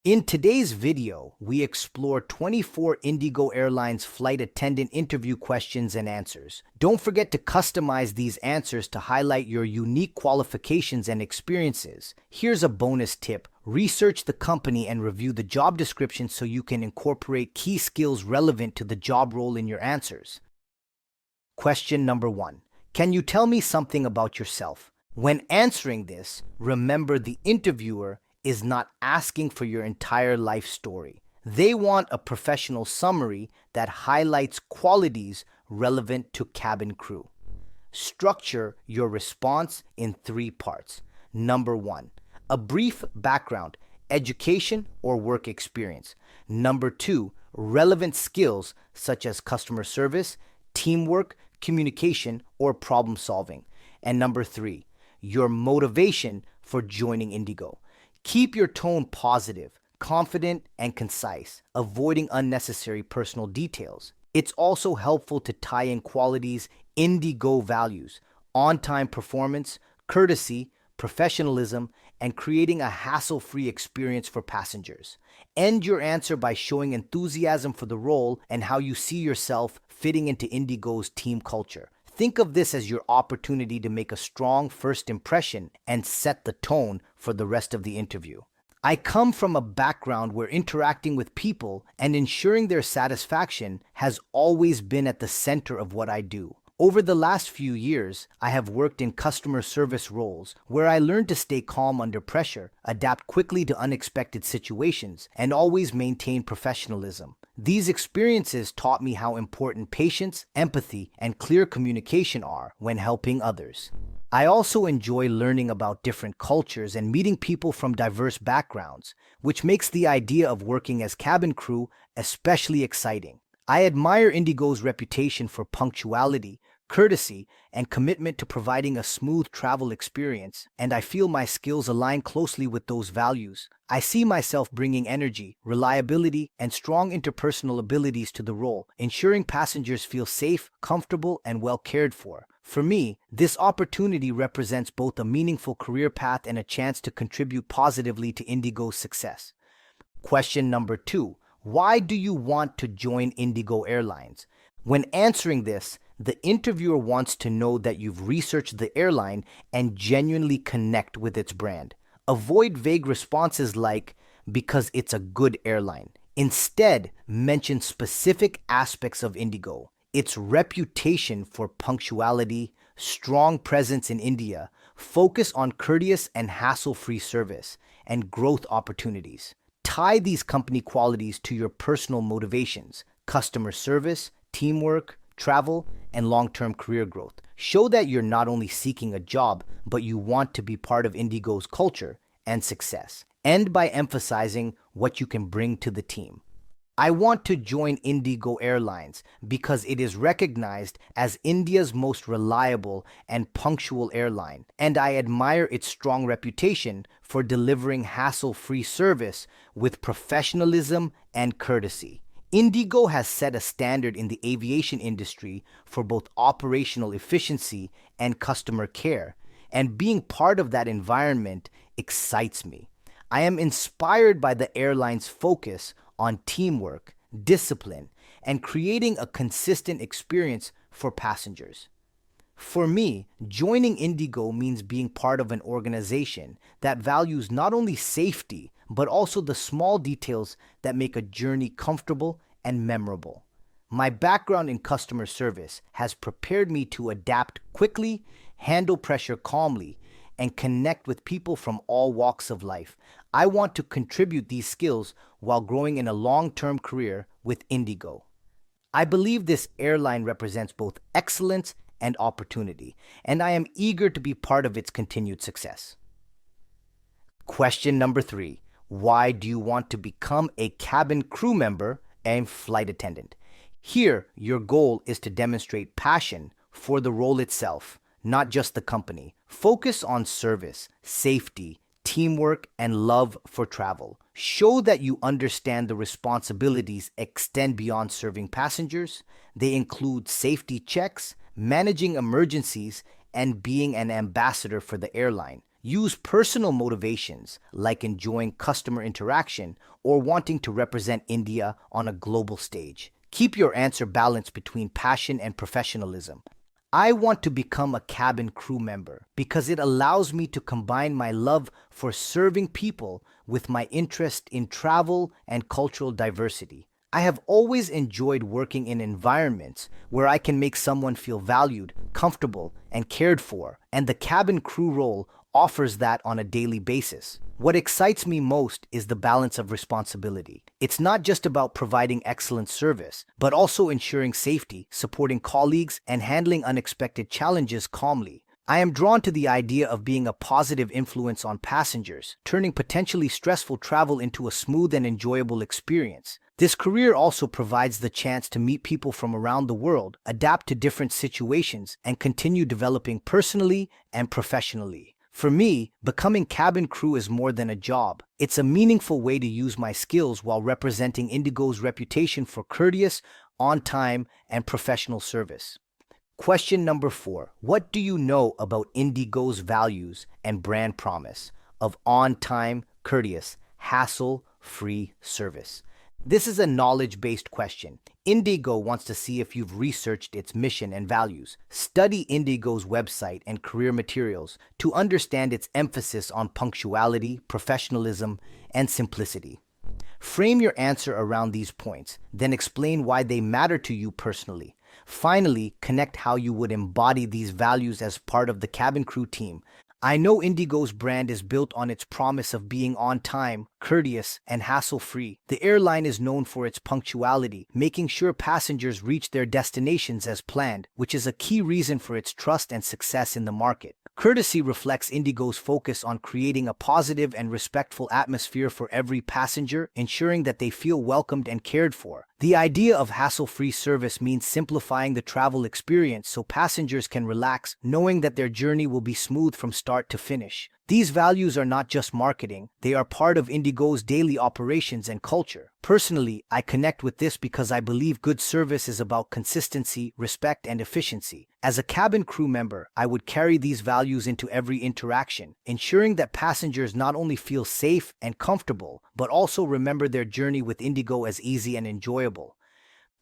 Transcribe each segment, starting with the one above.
In today's video, we explore 24 IndiGo Airlines flight attendant interview questions and answers. Don't forget to customize these answers to highlight your unique qualifications and experiences. Here's a bonus tip. Research the company and review the job description so you can incorporate key skills relevant to the job role in your answers. Question number 1. Can you tell me something about yourself? When answering this, remember the interviewer is not asking for your entire life story. They want a professional summary that highlights qualities relevant to cabin crew. Structure your response in 3 parts. Number 1, a brief background, education or work experience. Number 2, relevant skills such as customer service, teamwork, communication, or problem solving. And number 3, your motivation for joining IndiGo. Keep your tone positive, confident, and concise, avoiding unnecessary personal details. It's also helpful to tie in qualities IndiGo values: on-time performance, courtesy, professionalism, and creating a hassle-free experience for passengers. End your answer by showing enthusiasm for the role and how you see yourself fitting into IndiGo's team culture. Think of this as your opportunity to make a strong first impression and set the tone for the rest of the interview. I come from a background where interacting with people and ensuring their satisfaction has always been at the center of what I do. Over the last few years, I have worked in customer service roles where I learned to stay calm under pressure, adapt quickly to unexpected situations, and always maintain professionalism. These experiences taught me how important patience, empathy, and clear communication are when helping others. I also enjoy learning about different cultures and meeting people from diverse backgrounds, which makes the idea of working as cabin crew especially exciting. I admire IndiGo's reputation for punctuality, courtesy, and commitment to providing a smooth travel experience, and I feel my skills align closely with those values. I see myself bringing energy, reliability, and strong interpersonal abilities to the role, ensuring passengers feel safe, comfortable, and well cared for. For me, this opportunity represents both a meaningful career path and a chance to contribute positively to IndiGo's success. Question number 2. Why do you want to join IndiGo Airlines? When answering this, the interviewer wants to know that you've researched the airline and genuinely connect with its brand. Avoid vague responses like, because it's a good airline. Instead, mention specific aspects of IndiGo: its reputation for punctuality, strong presence in India, focus on courteous and hassle-free service, and growth opportunities. Tie these company qualities to your personal motivations: customer service, teamwork, travel, and long-term career growth. Show that you're not only seeking a job, but you want to be part of IndiGo's culture and success. End by emphasizing what you can bring to the team. I want to join IndiGo Airlines because it is recognized as India's most reliable and punctual airline, and I admire its strong reputation for delivering hassle-free service with professionalism and courtesy. IndiGo has set a standard in the aviation industry for both operational efficiency and customer care, and being part of that environment excites me. I am inspired by the airline's focus on teamwork, discipline, and creating a consistent experience for passengers. For me, joining IndiGo means being part of an organization that values not only safety, but also the small details that make a journey comfortable and memorable. My background in customer service has prepared me to adapt quickly, handle pressure calmly, and connect with people from all walks of life. I want to contribute these skills while growing in a long-term career with IndiGo. I believe this airline represents both excellence and opportunity, and I am eager to be part of its continued success. Question number 3. Why do you want to become a cabin crew member and flight attendant? Here, your goal is to demonstrate passion for the role itself, not just the company. Focus on service, safety, teamwork, and love for travel. Show that you understand the responsibilities extend beyond serving passengers. They include safety checks, managing emergencies, and being an ambassador for the airline. Use personal motivations like enjoying customer interaction or wanting to represent India on a global stage. Keep your answer balanced between passion and professionalism. I want to become a cabin crew member because it allows me to combine my love for serving people with my interest in travel and cultural diversity. I have always enjoyed working in environments where I can make someone feel valued, comfortable, and cared for, and the cabin crew role offers that on a daily basis. What excites me most is the balance of responsibility. It's not just about providing excellent service, but also ensuring safety, supporting colleagues, and handling unexpected challenges calmly. I am drawn to the idea of being a positive influence on passengers, turning potentially stressful travel into a smooth and enjoyable experience. This career also provides the chance to meet people from around the world, adapt to different situations, and continue developing personally and professionally. For me, becoming cabin crew is more than a job. It's a meaningful way to use my skills while representing IndiGo's reputation for courteous, on-time, and professional service. Question number 4. What do you know about IndiGo's values and brand promise of on-time, courteous, hassle-free service? This is a knowledge-based question. IndiGo wants to see if you've researched its mission and values. Study IndiGo's website and career materials to understand its emphasis on punctuality, professionalism, and simplicity. Frame your answer around these points, then explain why they matter to you personally. Finally, connect how you would embody these values as part of the cabin crew team. I know IndiGo's brand is built on its promise of being on time, courteous, and hassle-free. The airline is known for its punctuality, making sure passengers reach their destinations as planned, which is a key reason for its trust and success in the market. Courtesy reflects IndiGo's focus on creating a positive and respectful atmosphere for every passenger, ensuring that they feel welcomed and cared for. The idea of hassle-free service means simplifying the travel experience so passengers can relax, knowing that their journey will be smooth from start to finish. These values are not just marketing, they are part of IndiGo's daily operations and culture. Personally, I connect with this because I believe good service is about consistency, respect, and efficiency. As a cabin crew member, I would carry these values into every interaction, ensuring that passengers not only feel safe and comfortable, but also remember their journey with IndiGo as easy and enjoyable.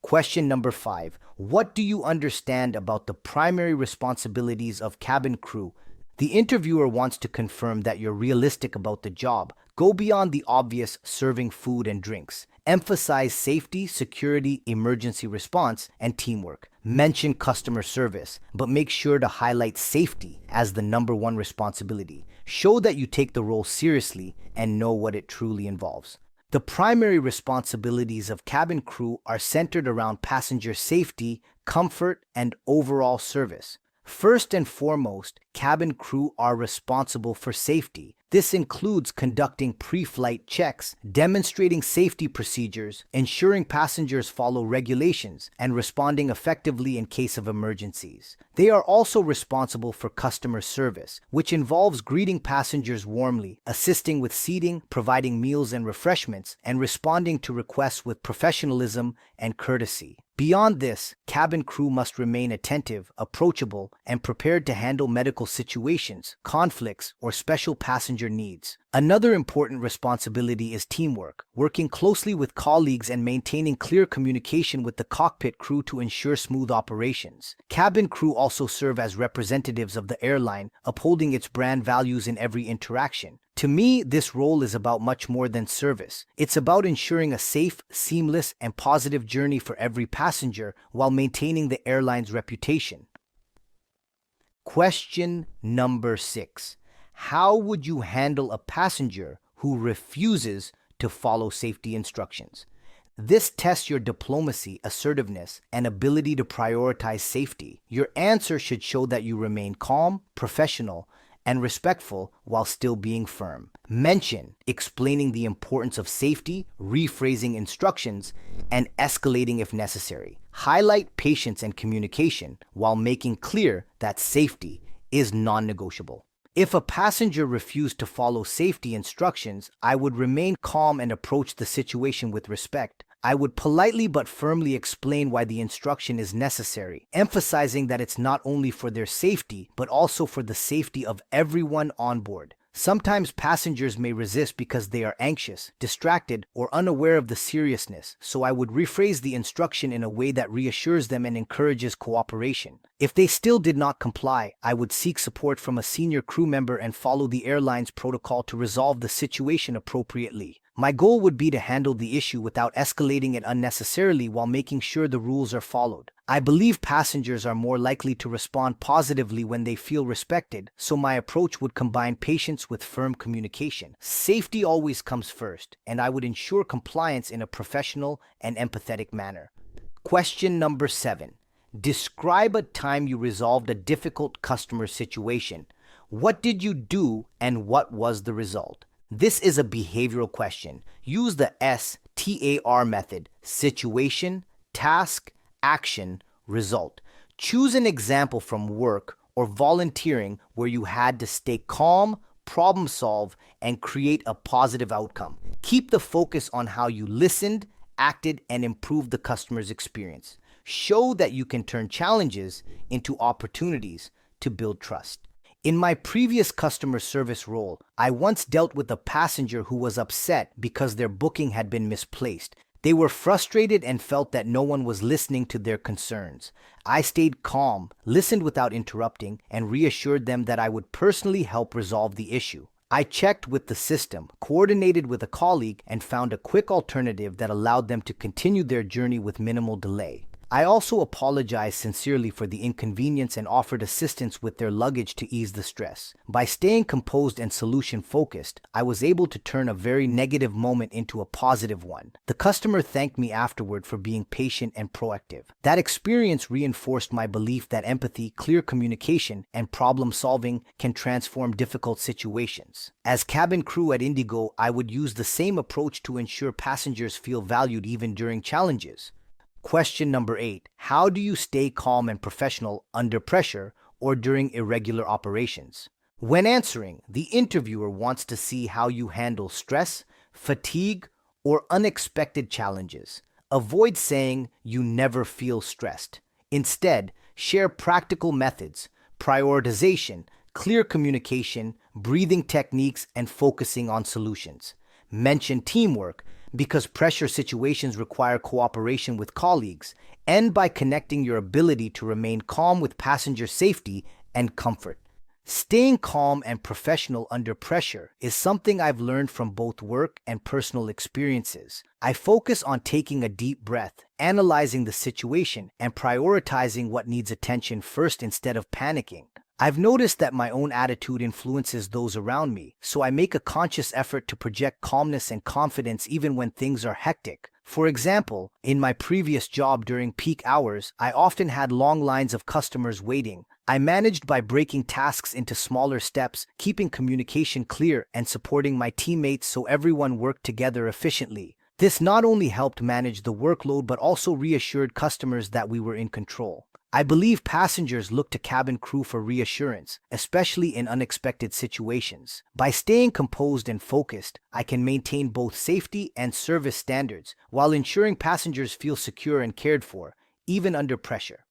Question number 5. What do you understand about the primary responsibilities of cabin crew? The interviewer wants to confirm that you're realistic about the job. Go beyond the obvious serving food and drinks. Emphasize safety, security, emergency response, and teamwork. Mention customer service, but make sure to highlight safety as the #1 responsibility. Show that you take the role seriously and know what it truly involves. The primary responsibilities of cabin crew are centered around passenger safety, comfort, and overall service. First and foremost, cabin crew are responsible for safety. This includes conducting pre-flight checks, demonstrating safety procedures, ensuring passengers follow regulations, and responding effectively in case of emergencies. They are also responsible for customer service, which involves greeting passengers warmly, assisting with seating, providing meals and refreshments, and responding to requests with professionalism and courtesy. Beyond this, cabin crew must remain attentive, approachable, and prepared to handle medical situations, conflicts, or special passenger needs. Another important responsibility is teamwork, working closely with colleagues and maintaining clear communication with the cockpit crew to ensure smooth operations. Cabin crew also serve as representatives of the airline, upholding its brand values in every interaction. To me, this role is about much more than service. It's about ensuring a safe, seamless, and positive journey for every passenger while maintaining the airline's reputation. Question number 6. How would you handle a passenger who refuses to follow safety instructions? This tests your diplomacy, assertiveness, and ability to prioritize safety. Your answer should show that you remain calm, professional, and respectful while still being firm. Mention explaining the importance of safety, rephrasing instructions, and escalating if necessary. Highlight patience and communication while making clear that safety is non-negotiable. If a passenger refused to follow safety instructions, I would remain calm and approach the situation with respect. I would politely but firmly explain why the instruction is necessary, emphasizing that it's not only for their safety, but also for the safety of everyone on board. Sometimes passengers may resist because they are anxious, distracted, or unaware of the seriousness, so I would rephrase the instruction in a way that reassures them and encourages cooperation. If they still did not comply, I would seek support from a senior crew member and follow the airline's protocol to resolve the situation appropriately. My goal would be to handle the issue without escalating it unnecessarily while making sure the rules are followed. I believe passengers are more likely to respond positively when they feel respected, so my approach would combine patience with firm communication. Safety always comes first, and I would ensure compliance in a professional and empathetic manner. Question number 7. Describe a time you resolved a difficult customer situation. What did you do and what was the result? This is a behavioral question. Use the STAR method: situation, task, action, result. Choose an example from work or volunteering where you had to stay calm, problem solve, and create a positive outcome. Keep the focus on how you listened, acted, and improved the customer's experience. Show that you can turn challenges into opportunities to build trust. In my previous customer service role, I once dealt with a passenger who was upset because their booking had been misplaced. They were frustrated and felt that no one was listening to their concerns. I stayed calm, listened without interrupting, and reassured them that I would personally help resolve the issue. I checked with the system, coordinated with a colleague, and found a quick alternative that allowed them to continue their journey with minimal delay. I also apologized sincerely for the inconvenience and offered assistance with their luggage to ease the stress. By staying composed and solution-focused, I was able to turn a very negative moment into a positive one. The customer thanked me afterward for being patient and proactive. That experience reinforced my belief that empathy, clear communication, and problem-solving can transform difficult situations. As cabin crew at IndiGo, I would use the same approach to ensure passengers feel valued even during challenges. Question number 8. How do you stay calm and professional under pressure or during irregular operations? When answering, the interviewer wants to see how you handle stress, fatigue, or unexpected challenges. Avoid saying you never feel stressed. Instead, share practical methods, prioritization, clear communication, breathing techniques, and focusing on solutions. Mention teamwork, because pressure situations require cooperation with colleagues. End by connecting your ability to remain calm with passenger safety and comfort. Staying calm and professional under pressure is something I've learned from both work and personal experiences. I focus on taking a deep breath, analyzing the situation, and prioritizing what needs attention first instead of panicking. I've noticed that my own attitude influences those around me, so I make a conscious effort to project calmness and confidence even when things are hectic. For example, in my previous job during peak hours, I often had long lines of customers waiting. I managed by breaking tasks into smaller steps, keeping communication clear, and supporting my teammates so everyone worked together efficiently. This not only helped manage the workload but also reassured customers that we were in control. I believe passengers look to cabin crew for reassurance, especially in unexpected situations. By staying composed and focused, I can maintain both safety and service standards while ensuring passengers feel secure and cared for, even under pressure.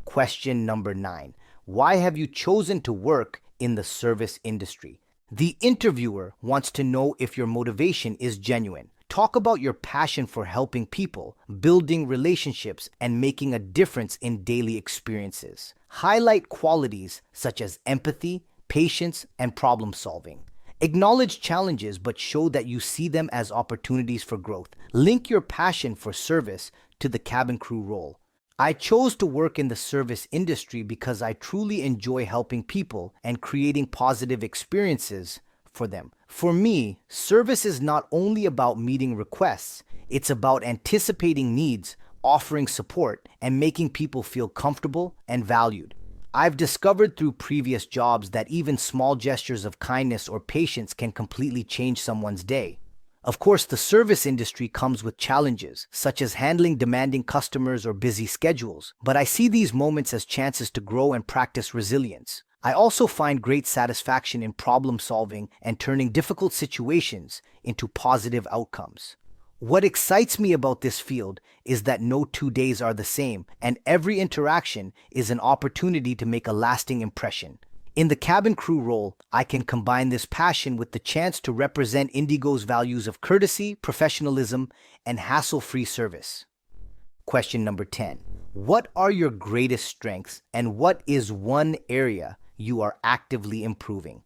Question number 9. Why have you chosen to work in the service industry? The interviewer wants to know if your motivation is genuine. Talk about your passion for helping people, building relationships, and making a difference in daily experiences. Highlight qualities such as empathy, patience, and problem solving. Acknowledge challenges but show that you see them as opportunities for growth. Link your passion for service to the cabin crew role. I chose to work in the service industry because I truly enjoy helping people and creating positive experiences for them. For me, service is not only about meeting requests, it's about anticipating needs, offering support, and making people feel comfortable and valued. I've discovered through previous jobs that even small gestures of kindness or patience can completely change someone's day. Of course, the service industry comes with challenges, such as handling demanding customers or busy schedules, but I see these moments as chances to grow and practice resilience. I also find great satisfaction in problem solving and turning difficult situations into positive outcomes. What excites me about this field is that no 2 days are the same, and every interaction is an opportunity to make a lasting impression. In the cabin crew role, I can combine this passion with the chance to represent IndiGo's values of courtesy, professionalism, and hassle-free service. Question number 10. What are your greatest strengths, and what is one area you are actively improving?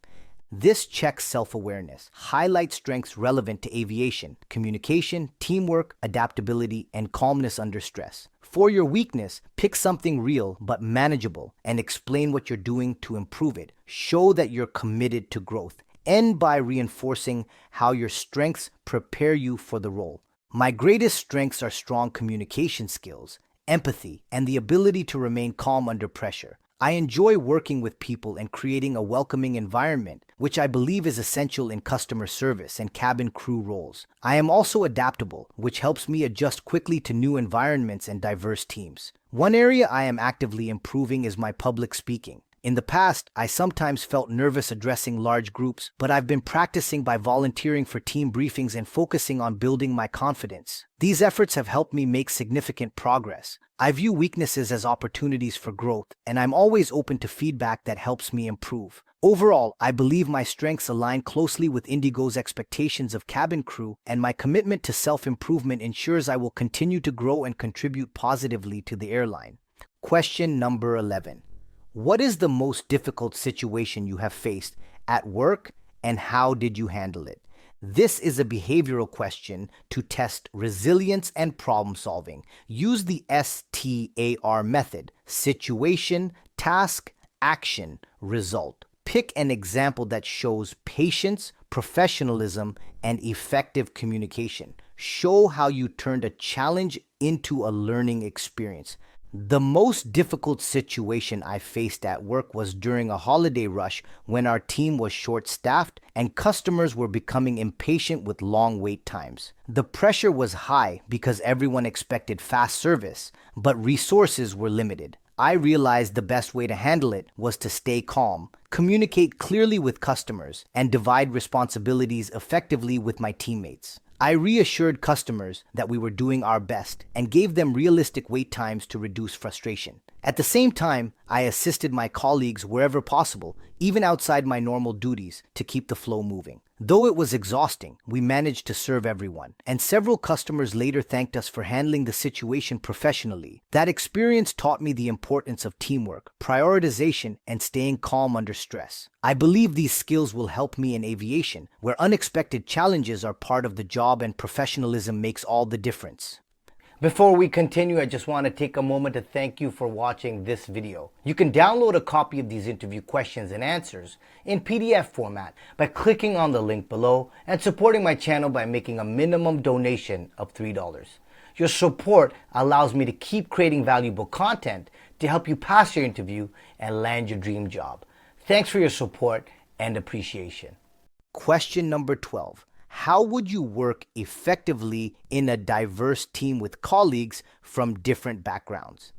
This checks self-awareness, highlights strengths relevant to aviation, communication, teamwork, adaptability, and calmness under stress. For your weakness, pick something real but manageable and explain what you're doing to improve it. Show that you're committed to growth. End by reinforcing how your strengths prepare you for the role. My greatest strengths are strong communication skills, empathy, and the ability to remain calm under pressure. I enjoy working with people and creating a welcoming environment, which I believe is essential in customer service and cabin crew roles. I am also adaptable, which helps me adjust quickly to new environments and diverse teams. One area I am actively improving is my public speaking. In the past, I sometimes felt nervous addressing large groups, but I've been practicing by volunteering for team briefings and focusing on building my confidence. These efforts have helped me make significant progress. I view weaknesses as opportunities for growth, and I'm always open to feedback that helps me improve. Overall, I believe my strengths align closely with IndiGo's expectations of cabin crew, and my commitment to self-improvement ensures I will continue to grow and contribute positively to the airline. Question number 11. What is the most difficult situation you have faced at work, and how did you handle it? This is a behavioral question to test resilience and problem solving. Use the STAR method: situation, task, action, result. Pick an example that shows patience, professionalism, and effective communication. Show how you turned a challenge into a learning experience. The most difficult situation I faced at work was during a holiday rush when our team was short-staffed and customers were becoming impatient with long wait times. The pressure was high because everyone expected fast service, but resources were limited. I realized the best way to handle it was to stay calm, communicate clearly with customers, and divide responsibilities effectively with my teammates. I reassured customers that we were doing our best and gave them realistic wait times to reduce frustration. At the same time, I assisted my colleagues wherever possible, even outside my normal duties, to keep the flow moving. Though it was exhausting, we managed to serve everyone, and several customers later thanked us for handling the situation professionally. That experience taught me the importance of teamwork, prioritization, and staying calm under stress. I believe these skills will help me in aviation, where unexpected challenges are part of the job and professionalism makes all the difference. Before we continue, I just want to take a moment to thank you for watching this video. You can download a copy of these interview questions and answers in PDF format by clicking on the link below and supporting my channel by making a minimum donation of $3. Your support allows me to keep creating valuable content to help you pass your interview and land your dream job. Thanks for your support and appreciation. Question number 12. How would you work effectively in a diverse team with colleagues from different backgrounds?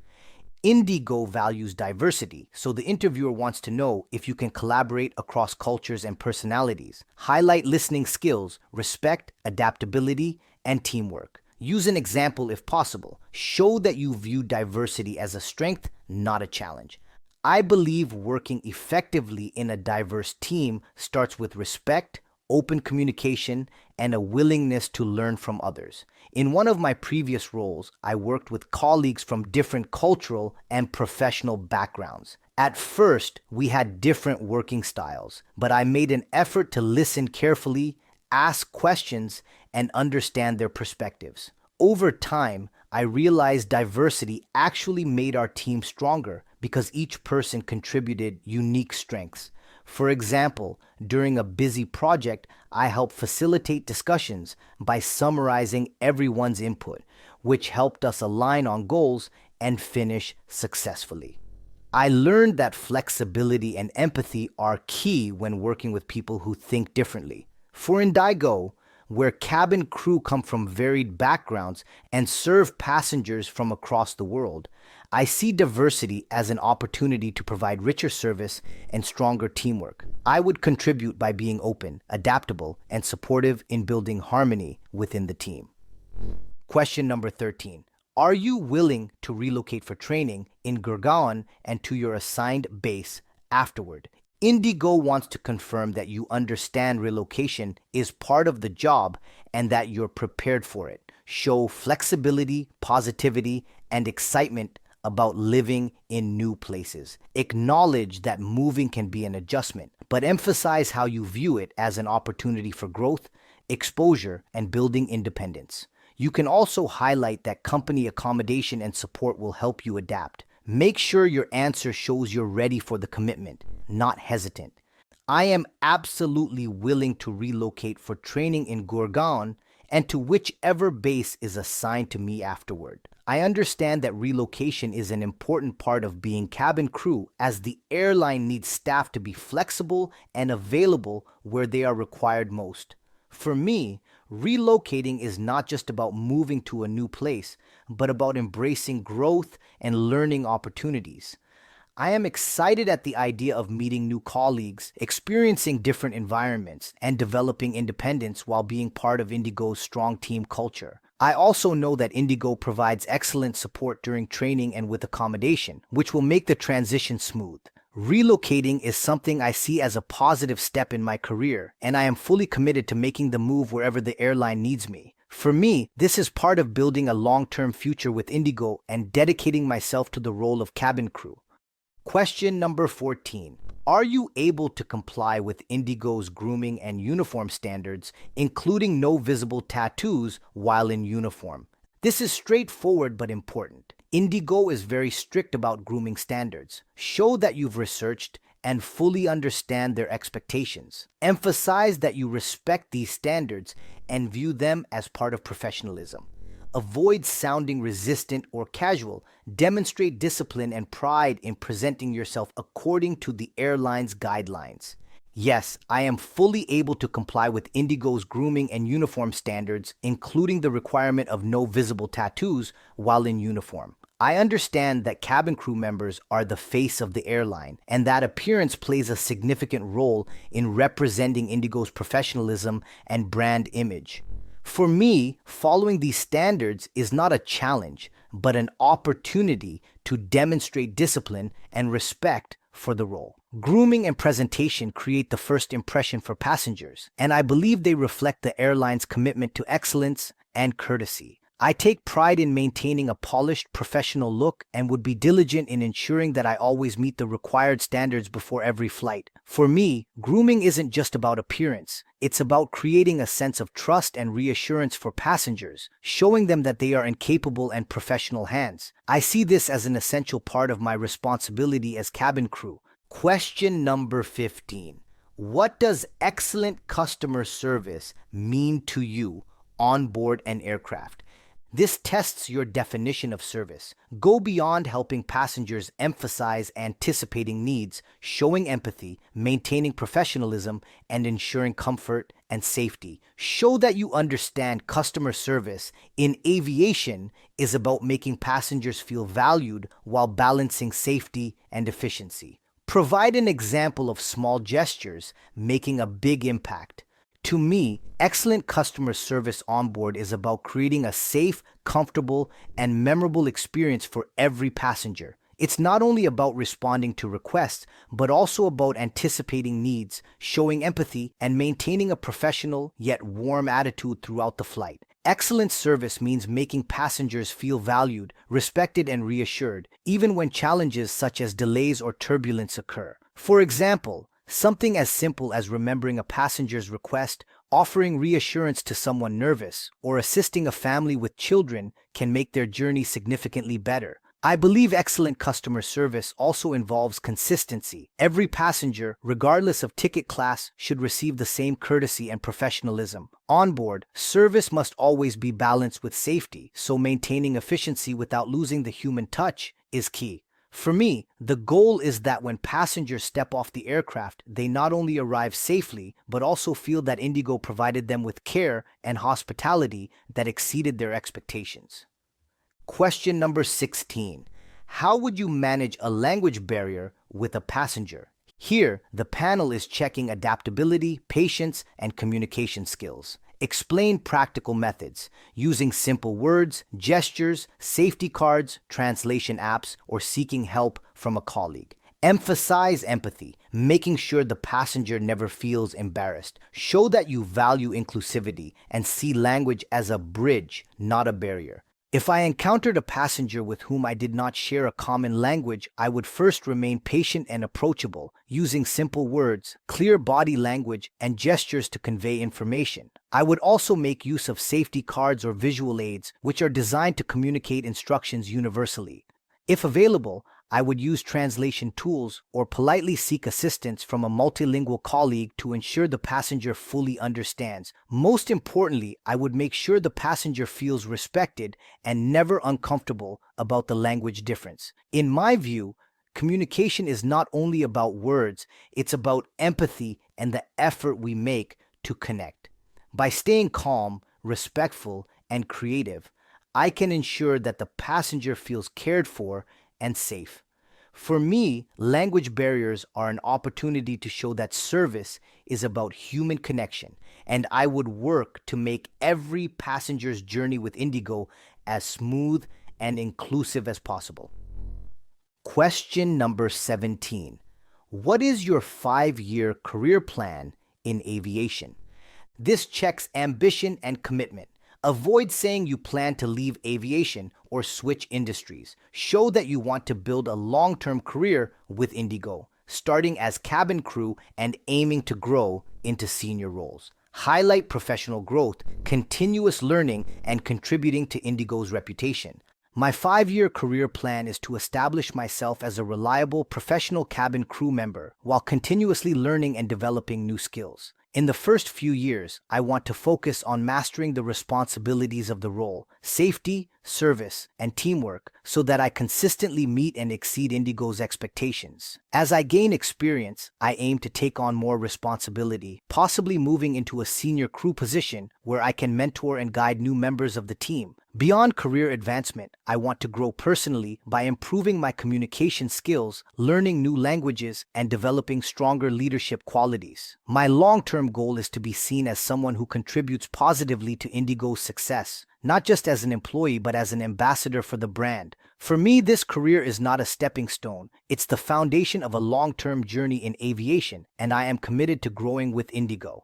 IndiGo values diversity, so the interviewer wants to know if you can collaborate across cultures and personalities. Highlight listening skills, respect, adaptability, and teamwork. Use an example if possible. Show that you view diversity as a strength, not a challenge. I believe working effectively in a diverse team starts with respect, open communication, and a willingness to learn from others. In one of my previous roles, I worked with colleagues from different cultural and professional backgrounds. At first, we had different working styles, but I made an effort to listen carefully, ask questions, and understand their perspectives. Over time, I realized diversity actually made our team stronger because each person contributed unique strengths. For example, during a busy project, I helped facilitate discussions by summarizing everyone's input, which helped us align on goals and finish successfully. I learned that flexibility and empathy are key when working with people who think differently. For IndiGo, where cabin crew come from varied backgrounds and serve passengers from across the world, I see diversity as an opportunity to provide richer service and stronger teamwork. I would contribute by being open, adaptable, and supportive in building harmony within the team. Question number 13. Are you willing to relocate for training in Gurgaon and to your assigned base afterward? IndiGo wants to confirm that you understand relocation is part of the job and that you're prepared for it. Show flexibility, positivity, and excitement about living in new places. Acknowledge that moving can be an adjustment, but emphasize how you view it as an opportunity for growth, exposure, and building independence. You can also highlight that company accommodation and support will help you adapt. Make sure your answer shows you're ready for the commitment, not hesitant. I am absolutely willing to relocate for training in Gurgaon and to whichever base is assigned to me afterward. I understand that relocation is an important part of being cabin crew, as the airline needs staff to be flexible and available where they are required most. For me, relocating is not just about moving to a new place, but about embracing growth and learning opportunities. I am excited at the idea of meeting new colleagues, experiencing different environments, and developing independence while being part of IndiGo's strong team culture. I also know that IndiGo provides excellent support during training and with accommodation, which will make the transition smooth. Relocating is something I see as a positive step in my career, and I am fully committed to making the move wherever the airline needs me. For me, this is part of building a long-term future with IndiGo and dedicating myself to the role of cabin crew. Question number 14. Are you able to comply with IndiGo's grooming and uniform standards, including no visible tattoos while in uniform? This is straightforward but important. IndiGo is very strict about grooming standards. Show that you've researched and fully understand their expectations. Emphasize that you respect these standards and view them as part of professionalism. Avoid sounding resistant or casual. Demonstrate discipline and pride in presenting yourself according to the airline's guidelines. Yes, I am fully able to comply with IndiGo's grooming and uniform standards, including the requirement of no visible tattoos while in uniform. I understand that cabin crew members are the face of the airline, and that appearance plays a significant role in representing IndiGo's professionalism and brand image. For me, following these standards is not a challenge, but an opportunity to demonstrate discipline and respect for the role. Grooming and presentation create the first impression for passengers, and I believe they reflect the airline's commitment to excellence and courtesy. I take pride in maintaining a polished, professional look and would be diligent in ensuring that I always meet the required standards before every flight. For me, grooming isn't just about appearance. It's about creating a sense of trust and reassurance for passengers, showing them that they are in capable and professional hands. I see this as an essential part of my responsibility as cabin crew. Question number 15. What does excellent customer service mean to you on board an aircraft? This tests your definition of service. Go beyond helping passengers, emphasize anticipating needs, showing empathy, maintaining professionalism, and ensuring comfort and safety. Show that you understand customer service in aviation is about making passengers feel valued while balancing safety and efficiency. Provide an example of small gestures making a big impact. To me, excellent customer service on board is about creating a safe, comfortable, and memorable experience for every passenger. It's not only about responding to requests, but also about anticipating needs, showing empathy, and maintaining a professional yet warm attitude throughout the flight. Excellent service means making passengers feel valued, respected, and reassured, even when challenges such as delays or turbulence occur. For example, something as simple as remembering a passenger's request, offering reassurance to someone nervous, or assisting a family with children can make their journey significantly better. I believe excellent customer service also involves consistency. Every passenger, regardless of ticket class, should receive the same courtesy and professionalism. On board, service must always be balanced with safety, so maintaining efficiency without losing the human touch is key. For me, the goal is that when passengers step off the aircraft, they not only arrive safely, but also feel that IndiGo provided them with care and hospitality that exceeded their expectations. Question number 16. How would you manage a language barrier with a passenger? Here, the panel is checking adaptability, patience, and communication skills. Explain practical methods using simple words, gestures, safety cards, translation apps, or seeking help from a colleague. Emphasize empathy, making sure the passenger never feels embarrassed. Show that you value inclusivity and see language as a bridge, not a barrier. If I encountered a passenger with whom I did not share a common language, I would first remain patient and approachable, using simple words, clear body language, and gestures to convey information. I would also make use of safety cards or visual aids, which are designed to communicate instructions universally. If available, I would use translation tools or politely seek assistance from a multilingual colleague to ensure the passenger fully understands. Most importantly, I would make sure the passenger feels respected and never uncomfortable about the language difference. In my view, communication is not only about words, it's about empathy and the effort we make to connect. By staying calm, respectful, and creative, I can ensure that the passenger feels cared for and safe. For me, language barriers are an opportunity to show that service is about human connection, and I would work to make every passenger's journey with IndiGo as smooth and inclusive as possible. Question number 17. What is your 5-year career plan in aviation? This checks ambition and commitment. Avoid saying you plan to leave aviation or switch industries. Show that you want to build a long-term career with IndiGo, starting as cabin crew and aiming to grow into senior roles. Highlight professional growth, continuous learning, and contributing to IndiGo's reputation. My 5-year career plan is to establish myself as a reliable professional cabin crew member while continuously learning and developing new skills. In the first few years, I want to focus on mastering the responsibilities of the role, safety, service, and teamwork, so that I consistently meet and exceed IndiGo's expectations. As I gain experience, I aim to take on more responsibility, possibly moving into a senior crew position where I can mentor and guide new members of the team. Beyond career advancement, I want to grow personally by improving my communication skills, learning new languages, and developing stronger leadership qualities. My long-term goal is to be seen as someone who contributes positively to IndiGo's success, not just as an employee but as an ambassador for the brand. For me, this career is not a stepping stone. It's the foundation of a long-term journey in aviation, and I am committed to growing with IndiGo.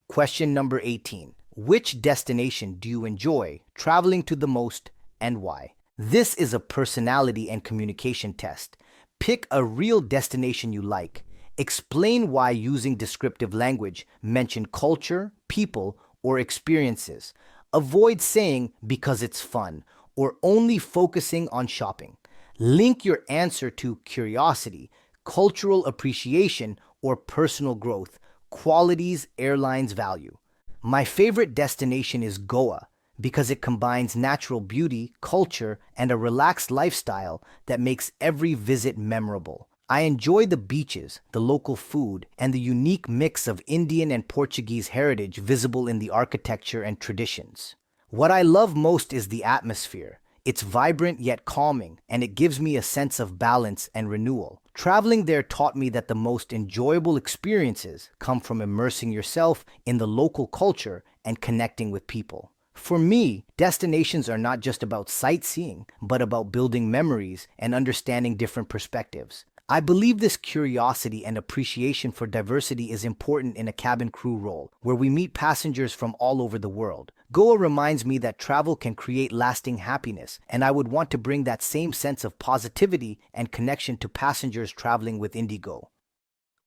Question number 18. Which destination do you enjoy traveling to the most and why? This is a personality and communication test. Pick a real destination you like. Explain why using descriptive language. Mention culture, people, or experiences. Avoid saying because it's fun or only focusing on shopping. Link your answer to curiosity, cultural appreciation, or personal growth, qualities airlines value. My favorite destination is Goa because it combines natural beauty, culture, and a relaxed lifestyle that makes every visit memorable. I enjoy the beaches, the local food, and the unique mix of Indian and Portuguese heritage visible in the architecture and traditions. What I love most is the atmosphere. It's vibrant yet calming, and it gives me a sense of balance and renewal. Traveling there taught me that the most enjoyable experiences come from immersing yourself in the local culture and connecting with people. For me, destinations are not just about sightseeing, but about building memories and understanding different perspectives. I believe this curiosity and appreciation for diversity is important in a cabin crew role, where we meet passengers from all over the world. Goa reminds me that travel can create lasting happiness, and I would want to bring that same sense of positivity and connection to passengers traveling with IndiGo.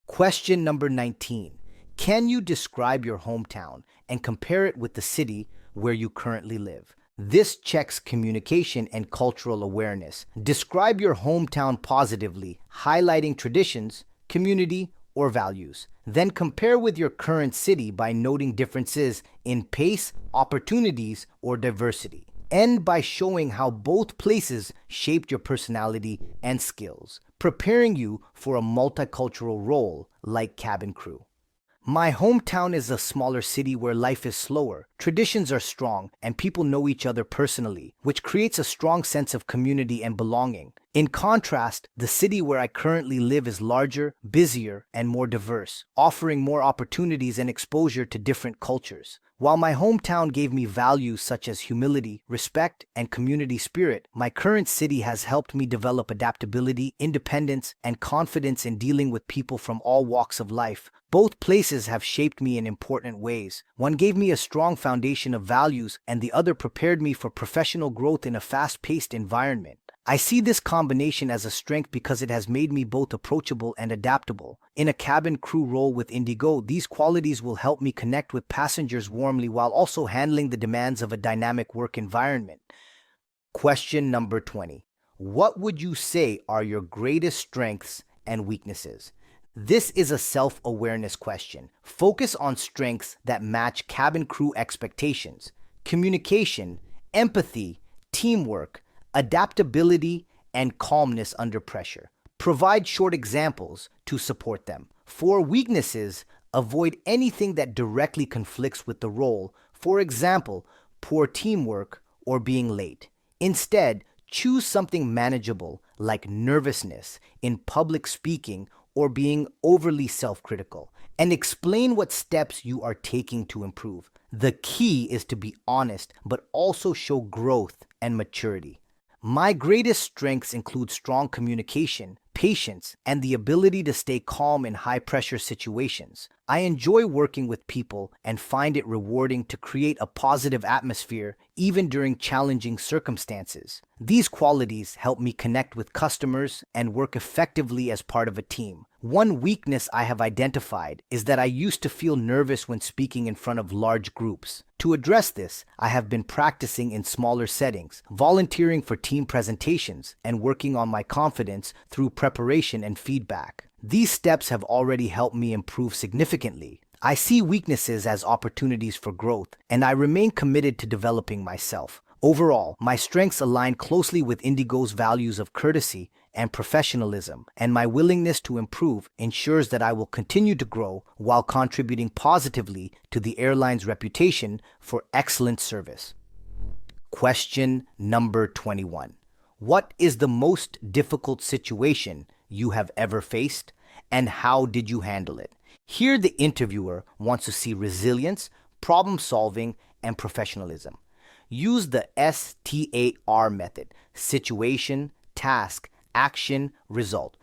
Question number 19. Can you describe your hometown and compare it with the city where you currently live? This checks communication and cultural awareness. Describe your hometown positively, highlighting traditions, community, or values. Then compare with your current city by noting differences in pace, opportunities, or diversity. End by showing how both places shaped your personality and skills, preparing you for a multicultural role like cabin crew. My hometown is a smaller city where life is slower, traditions are strong, and people know each other personally, which creates a strong sense of community and belonging. In contrast, the city where I currently live is larger, busier, and more diverse, offering more opportunities and exposure to different cultures. While my hometown gave me values such as humility, respect, and community spirit, my current city has helped me develop adaptability, independence, and confidence in dealing with people from all walks of life. Both places have shaped me in important ways. One gave me a strong foundation of values, and the other prepared me for professional growth in a fast-paced environment. I see this combination as a strength because it has made me both approachable and adaptable. In a cabin crew role with IndiGo, these qualities will help me connect with passengers warmly while also handling the demands of a dynamic work environment. Question number 20. What would you say are your greatest strengths and weaknesses? This is a self-awareness question. Focus on strengths that match cabin crew expectations: communication, empathy, teamwork, adaptability, and calmness under pressure. Provide short examples to support them. For weaknesses, avoid anything that directly conflicts with the role, for example, poor teamwork or being late. Instead, choose something manageable like nervousness in public speaking or being overly self-critical, and explain what steps you are taking to improve. The key is to be honest, but also show growth and maturity. My greatest strengths include strong communication, patience, and the ability to stay calm in high-pressure situations. I enjoy working with people and find it rewarding to create a positive atmosphere even during challenging circumstances. These qualities help me connect with customers and work effectively as part of a team. One weakness I have identified is that I used to feel nervous when speaking in front of large groups. To address this, I have been practicing in smaller settings, volunteering for team presentations, and working on my confidence through preparation and feedback. These steps have already helped me improve significantly. I see weaknesses as opportunities for growth, and I remain committed to developing myself. Overall, my strengths align closely with IndiGo's values of courtesy and professionalism, and my willingness to improve ensures that I will continue to grow while contributing positively to the airline's reputation for excellent service. Question number 21. What is the most difficult situation you have ever faced, and how did you handle it? Here, the interviewer wants to see resilience, problem solving, and professionalism. Use the STAR method: situation, task, action, result.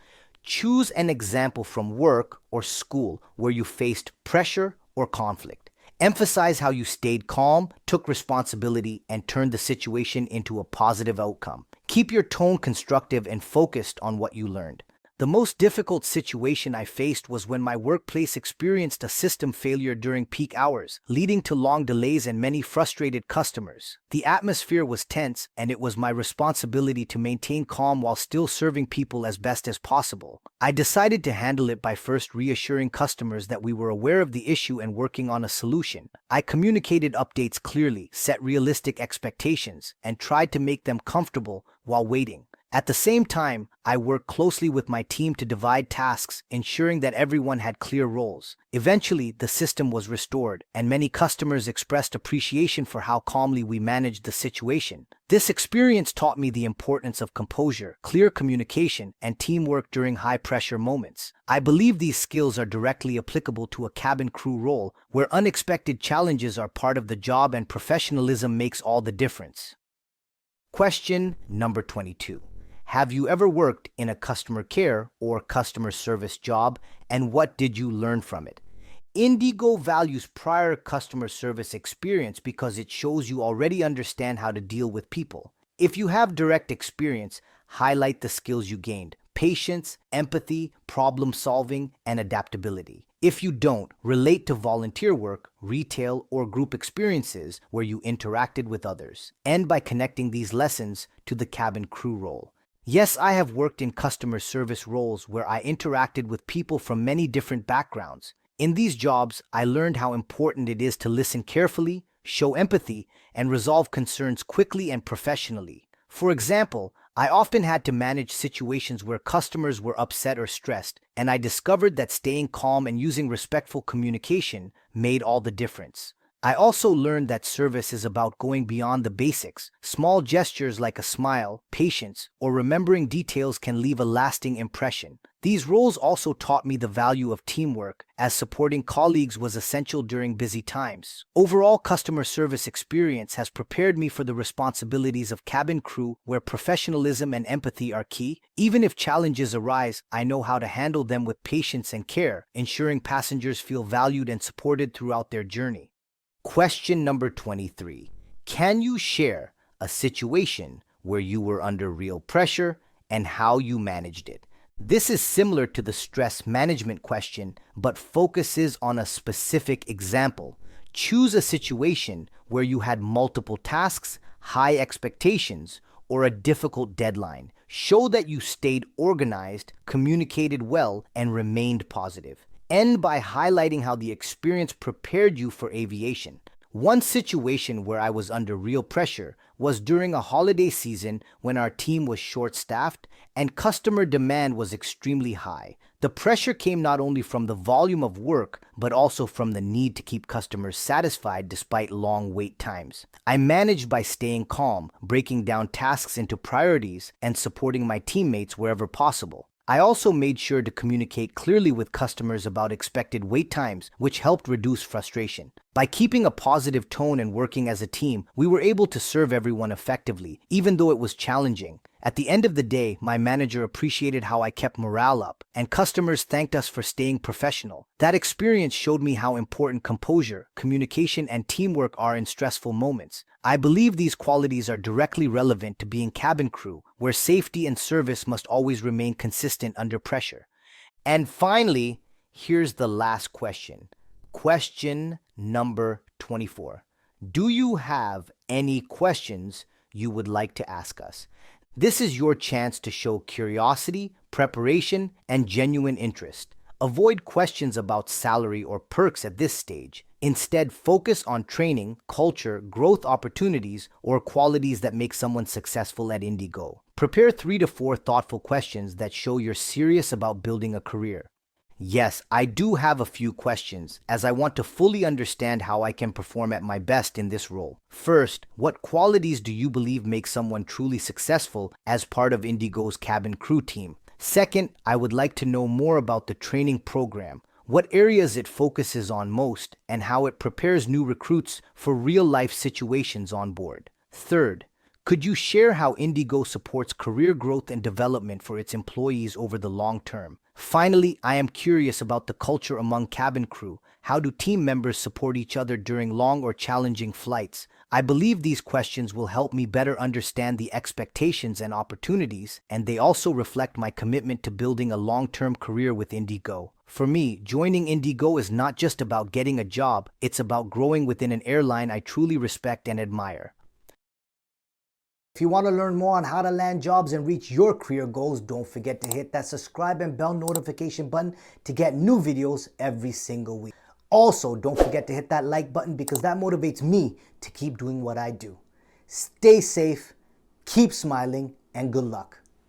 Choose an example from work or school where you faced pressure or conflict. Emphasize how you stayed calm, took responsibility, and turned the situation into a positive outcome. Keep your tone constructive and focused on what you learned. The most difficult situation I faced was when my workplace experienced a system failure during peak hours, leading to long delays and many frustrated customers. The atmosphere was tense, and it was my responsibility to maintain calm while still serving people as best as possible. I decided to handle it by first reassuring customers that we were aware of the issue and working on a solution. I communicated updates clearly, set realistic expectations, and tried to make them comfortable while waiting. At the same time, I worked closely with my team to divide tasks, ensuring that everyone had clear roles. Eventually, the system was restored, and many customers expressed appreciation for how calmly we managed the situation. This experience taught me the importance of composure, clear communication, and teamwork during high-pressure moments. I believe these skills are directly applicable to a cabin crew role, where unexpected challenges are part of the job and professionalism makes all the difference. Question number 22. Have you ever worked in a customer care or customer service job, and what did you learn from it? IndiGo values prior customer service experience because it shows you already understand how to deal with people. If you have direct experience, highlight the skills you gained: patience, empathy, problem solving, and adaptability. If you don't, relate to volunteer work, retail, or group experiences where you interacted with others. End by connecting these lessons to the cabin crew role. Yes, I have worked in customer service roles where I interacted with people from many different backgrounds. In these jobs, I learned how important it is to listen carefully, show empathy, and resolve concerns quickly and professionally. For example, I often had to manage situations where customers were upset or stressed, and I discovered that staying calm and using respectful communication made all the difference. I also learned that service is about going beyond the basics. Small gestures like a smile, patience, or remembering details can leave a lasting impression. These roles also taught me the value of teamwork, as supporting colleagues was essential during busy times. Overall, customer service experience has prepared me for the responsibilities of cabin crew, where professionalism and empathy are key. Even if challenges arise, I know how to handle them with patience and care, ensuring passengers feel valued and supported throughout their journey. Question number 23. Can you share a situation where you were under real pressure and how you managed it? This is similar to the stress management question, but focuses on a specific example. Choose a situation where you had multiple tasks, high expectations, or a difficult deadline. Show that you stayed organized, communicated well, and remained positive. End by highlighting how the experience prepared you for aviation. One situation where I was under real pressure was during a holiday season when our team was short-staffed and customer demand was extremely high. The pressure came not only from the volume of work, but also from the need to keep customers satisfied despite long wait times. I managed by staying calm, breaking down tasks into priorities, and supporting my teammates wherever possible. I also made sure to communicate clearly with customers about expected wait times, which helped reduce frustration. By keeping a positive tone and working as a team, we were able to serve everyone effectively, even though it was challenging. At the end of the day, my manager appreciated how I kept morale up, and customers thanked us for staying professional. That experience showed me how important composure, communication, and teamwork are in stressful moments. I believe these qualities are directly relevant to being cabin crew, where safety and service must always remain consistent under pressure. And finally, here's the last question. Question number 24. Do you have any questions you would like to ask us? This is your chance to show curiosity, preparation, and genuine interest. Avoid questions about salary or perks at this stage. Instead, focus on training, culture, growth opportunities, or qualities that make someone successful at IndiGo. Prepare 3 to 4 thoughtful questions that show you're serious about building a career. Yes, I do have a few questions, as I want to fully understand how I can perform at my best in this role. First, what qualities do you believe make someone truly successful as part of IndiGo's cabin crew team? Second, I would like to know more about the training program, what areas it focuses on most, and how it prepares new recruits for real-life situations on board. Third, could you share how IndiGo supports career growth and development for its employees over the long term? Finally, I am curious about the culture among cabin crew. How do team members support each other during long or challenging flights? I believe these questions will help me better understand the expectations and opportunities, and they also reflect my commitment to building a long-term career with IndiGo. For me, joining IndiGo is not just about getting a job, it's about growing within an airline I truly respect and admire. If you want to learn more on how to land jobs and reach your career goals, don't forget to hit that subscribe and bell notification button to get new videos every single week. Also, don't forget to hit that like button because that motivates me to keep doing what I do. Stay safe, keep smiling, and good luck.